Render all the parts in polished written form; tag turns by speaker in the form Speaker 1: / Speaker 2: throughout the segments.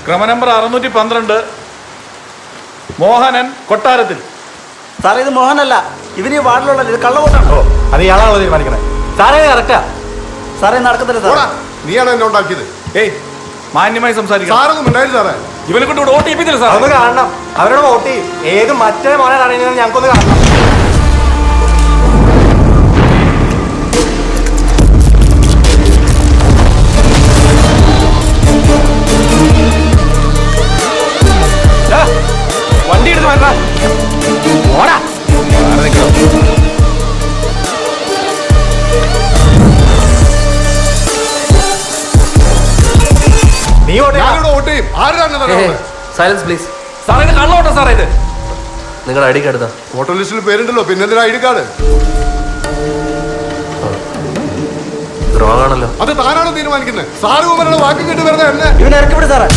Speaker 1: ക്രമ number 612 Mohanan കൊട്ടാരത്തിൽ.
Speaker 2: സാറേ ഇത് മോഹനല്ല, ഇവന് ഈ വാർഡിലുള്ള ഇത് കള്ളവോട്ടാണോ?
Speaker 3: അത് ഇയാളാണോ തീരുമാനിക്കണേ? സാറേ കറക്റ്റാ.
Speaker 2: സാറേ നടക്കത്തില്ല സാർ.
Speaker 4: നീയാണോ എന്നെ ഉണ്ടാക്കിയത്?
Speaker 1: ഏയ് മാന്യമായി സംസാരിക്കണം.
Speaker 4: സാറൊന്നും ഉണ്ടായിരുന്നു സാറേ.
Speaker 1: ഇവനെ കൊണ്ട് ഇവിടെ വോട്ട് ചെയ്യിപ്പിച്ചില്ല സാർ.
Speaker 3: ഒന്ന് കാണണം, അവരോട് വോട്ട് ചെയ്യും. ഏത് മറ്റേ മോനെ അറിയുന്നത് ഞങ്ങൾക്കൊന്ന് കാണണം.
Speaker 1: വണ്ടി എടുത്ത് വേണ്ട ഓടാ.
Speaker 3: നീ വോട്ട്
Speaker 4: ചെയ്യും. ആരാണ്?
Speaker 5: Silence please.
Speaker 1: സാറേ ഇത് കള്ളോട്ടോ സാറേ. ഇത്
Speaker 5: നിങ്ങളുടെ ഐ ഡി കാർഡ്.
Speaker 4: വോട്ടർ ലിസ്റ്റിൽ പേരുണ്ടല്ലോ, പിന്നെ എന്തിനാ ഐ ഡി കാർഡ്?
Speaker 5: റോങ് ആണല്ലോ.
Speaker 4: അത് താനാണോ തീരുമാനിക്കുന്നത്? സാറ് കുമാരുടെ വാക്ക് കേട്ട് വരുന്നത് എന്നെ
Speaker 2: ഇവനെ ഇറക്കിവിട് സാറേ.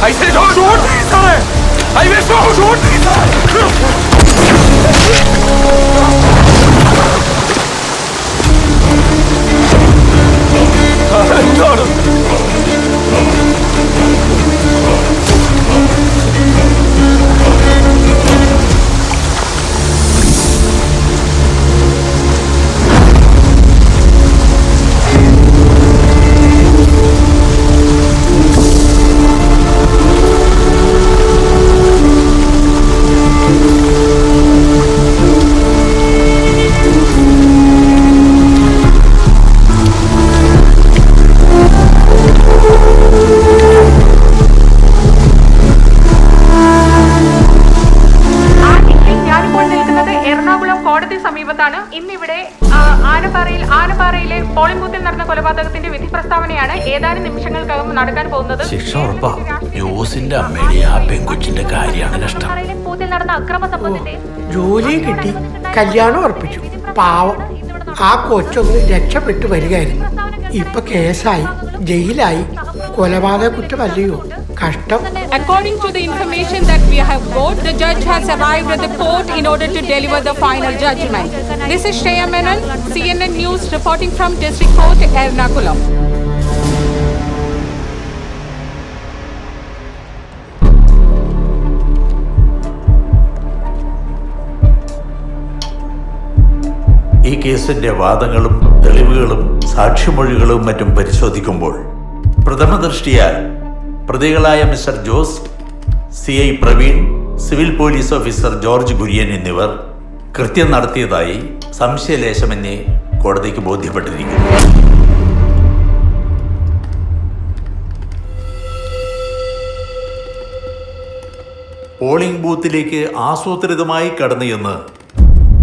Speaker 1: I said shoot! I will shoot!
Speaker 6: നിമിഷങ്ങൾക്കകം നടക്കാൻ പോകുന്നത്
Speaker 7: ശിക്ഷ ഉറപ്പാ. ജോസിന്റെ അമ്മയുടെ ആ പെൺകൊച്ചിന്റെ കാര്യമാണ് കഷ്ടം.
Speaker 6: പൂത്തിൽ നടന്ന അക്രമ സംഭവത്തിന്റെ
Speaker 8: ജോലി കിട്ടി, കല്യാണം ഉറപ്പിച്ചു. പാവം ആ കൊച്ചൊന്ന് രക്ഷപ്പെട്ടു വരികയായിരുന്നു. ഇപ്പൊ കേസായി, ജയിലായി. കൊലപാതക കുറ്റമല്ലയോ? കഷ്ടം.
Speaker 6: According to the information that we have got, the judge has arrived at the court in order to deliver the final judgment. This is Shreya Menon, CNN News reporting from District Court, Ernakulam.
Speaker 7: ഈ കേസിന്റെ വാദങ്ങളും തെളിവുകളും സാക്ഷിമൊഴികളും മറ്റും പരിശോധിക്കുമ്പോൾ പ്രഥമ ദൃഷ്ടിയാൽ പ്രതികളായ mister Jose, CI Praveen, civil police officer George Kurian എന്നിവർ കൃത്യം നടത്തിയതായി സംശയലേശമന്യേ കോടതിക്ക് ബോധ്യപ്പെട്ടിരിക്കുന്നു. പോളിംഗ് ബൂത്തിലേക്ക് ആസൂത്രിതമായി കടന്നു എന്ന്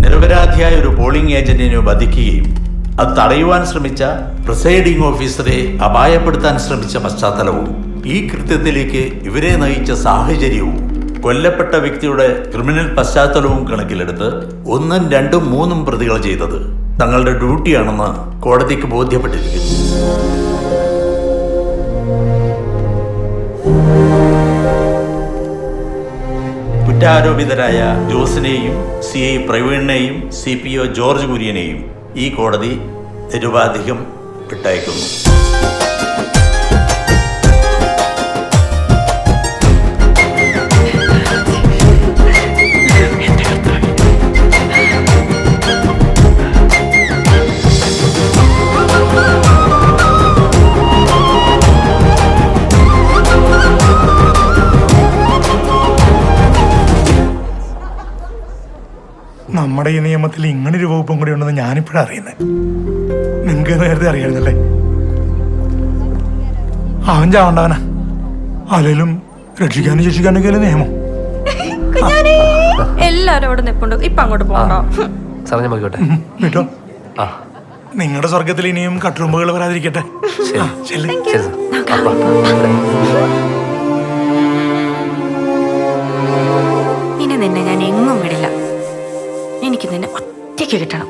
Speaker 7: നിരപരാധിയായ ഒരു പോളിംഗ് ഏജന്റിനെ വധിക്കുകയും അത് തടയുവാൻ ശ്രമിച്ച പ്രിസൈഡിംഗ് ഓഫീസറെ അപായപ്പെടുത്താൻ ശ്രമിച്ച പശ്ചാത്തലവും ഈ കൃത്യത്തിലേക്ക് ഇവരെ നയിച്ച സാഹചര്യവും കൊല്ലപ്പെട്ട വ്യക്തിയുടെ ക്രിമിനൽ പശ്ചാത്തലവും കണക്കിലെടുത്ത് 1, 2, 3 പ്രതികൾ ചെയ്തത് തങ്ങളുടെ ഡ്യൂട്ടിയാണെന്ന് കോടതിക്ക് ബോധ്യപ്പെട്ടിരിക്കുന്നു. കുറ്റാരോപിതരായ ജോസിനെയും CI പ്രവീണിനെയും CPO ജോർജ് കുര്യനെയും ഈ കോടതി നിരുപാധികം വിട്ടയക്കുന്നു.
Speaker 9: നമ്മുടെ ഈ നിയമത്തിൽ ഇങ്ങനൊരു വകുപ്പും കൂടി ഉണ്ടെന്ന് ഞാനിപ്പോഴാണ് അറിയുന്നത്. നിങ്ങൾക്ക് നേരത്തെ അറിയായിരുന്നല്ലേ? അവൻ ചാവണ്ടവനാ, അല്ലെങ്കിലും രക്ഷിക്കാനും ശിക്ഷിക്കാനൊക്കെ അല്ലേ നിയമം.
Speaker 6: എല്ലാരും അവിടെ നിൽപ്പുണ്ട്, ഇപ്പൊ അങ്ങോട്ട് പോകണ്ടോ?
Speaker 5: സാറേ ഞാൻ പോയിക്കോട്ടെ.
Speaker 9: കേട്ടോ, നിങ്ങളുടെ സ്വർഗത്തിൽ ഇനിയും കട്ടുറുമ്പുകൾ വരാതിരിക്കട്ടെ.
Speaker 5: ശരി സാർ.
Speaker 6: ഇനി നിന്നെ ഞാൻ എങ്ങും വിടില്ല. എനിക്ക് നിന്നെ ഒറ്റയ്ക്ക് കിട്ടണം.